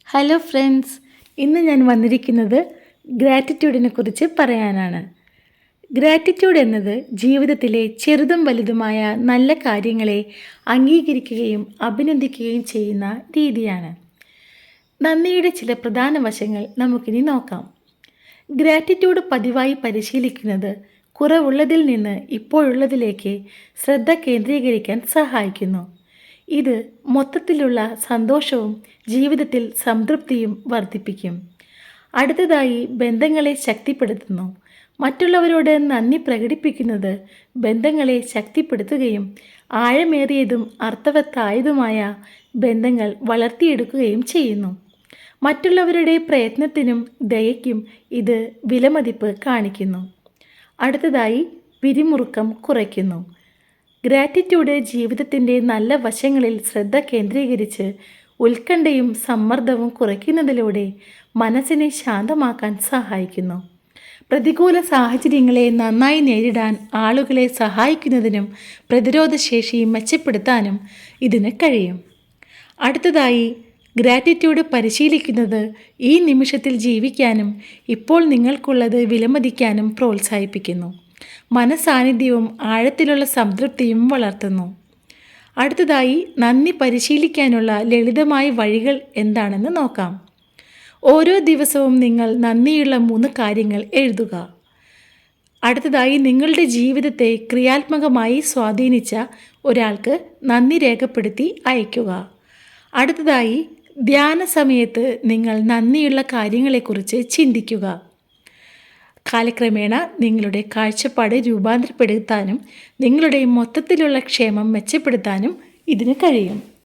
Hello friends, ഇന്ന് ഞാൻ വന്നിരിക്കുന്നത് ഗ്രാറ്റിറ്റ്യൂഡിനെ കുറിച്ച് പറയാനാണ്. ഗ്രാറ്റിറ്റ്യൂഡ് എന്നത് ജീവിതത്തിലെ ചെറുതും വലുതുമായ നല്ല കാര്യങ്ങളെ അംഗീകരിക്കുകയും അഭിനന്ദിക്കുകയും ചെയ്യുന്ന രീതിയാണ്. നന്ദിയുടെ ചില പ്രധാന വശങ്ങൾ നമുക്കിനി നോക്കാം. ഗ്രാറ്റിറ്റ്യൂഡ് പതിവായി പരിശീലിക്കുന്നത് കുറവുള്ളതിൽ നിന്ന് ഇപ്പോഴുള്ളതിലേക്ക് ശ്രദ്ധ കേന്ദ്രീകരിക്കാൻ സഹായിക്കുന്നു. ഇത് മൊത്തത്തിലുള്ള സന്തോഷവും ജീവിതത്തിൽ സംതൃപ്തിയും വർദ്ധിപ്പിക്കും. അടുത്തതായി ബന്ധങ്ങളെ ശക്തിപ്പെടുത്തുന്നു. മറ്റുള്ളവരോട് നന്ദി പ്രകടിപ്പിക്കുന്നത് ബന്ധങ്ങളെ ശക്തിപ്പെടുത്തുകയും ആഴമേറിയതും അർത്ഥവത്തായതുമായ ബന്ധങ്ങൾ വളർത്തിയെടുക്കുകയും ചെയ്യുന്നു. മറ്റുള്ളവരുടെ പ്രയത്നത്തിനും ദയയ്ക്കും ഇത് വിലമതിപ്പ് കാണിക്കുന്നു. അടുത്തതായി പിരിമുറുക്കം കുറയ്ക്കുന്നു. ഗ്രാറ്റിറ്റ്യൂഡ് ജീവിതത്തിൻ്റെ നല്ല വശങ്ങളിൽ ശ്രദ്ധ കേന്ദ്രീകരിച്ച് ഉത്കണ്ഠയും സമ്മർദ്ദവും കുറയ്ക്കുന്നതിലൂടെ മനസ്സിനെ ശാന്തമാക്കാൻ സഹായിക്കുന്നു. പ്രതികൂല സാഹചര്യങ്ങളെ നന്നായി നേരിടാൻ ആളുകളെ സഹായിക്കുന്നതിനും പ്രതിരോധശേഷി മെച്ചപ്പെടുത്താനും ഇതിന് കഴിയും. അടുത്തതായി ഗ്രാറ്റിറ്റ്യൂഡ് പരിശീലിക്കുന്നത് ഈ നിമിഷത്തിൽ ജീവിക്കാനും ഇപ്പോൾ നിങ്ങൾക്കുള്ളത് വിലമതിക്കാനും പ്രോത്സാഹിപ്പിക്കുന്നു. മനസാന്നിധ്യവും ആഴത്തിലുള്ള സംതൃപ്തിയും വളർത്തുന്നു. അടുത്തതായി നന്ദി പരിശീലിക്കാനുള്ള ലളിതമായ വഴികൾ എന്താണെന്ന് നോക്കാം. ഓരോ ദിവസവും നിങ്ങൾ നന്ദിയുള്ള 3 കാര്യങ്ങൾ എഴുതുക. അടുത്തതായി നിങ്ങളുടെ ജീവിതത്തെ ക്രിയാത്മകമായി സ്വാധീനിച്ച ഒരാൾക്ക് നന്ദി രേഖപ്പെടുത്തി അയയ്ക്കുക. അടുത്തതായി ധ്യാന സമയത്ത് നിങ്ങൾ നന്ദിയുള്ള കാര്യങ്ങളെക്കുറിച്ച് ചിന്തിക്കുക. കാലക്രമേണ നിങ്ങളുടെ കാഴ്ചപ്പാട് രൂപാന്തരപ്പെടുത്താനും നിങ്ങളുടെ മൊത്തത്തിലുള്ള ക്ഷേമം മെച്ചപ്പെടുത്താനും ഇതിന് കഴിയും.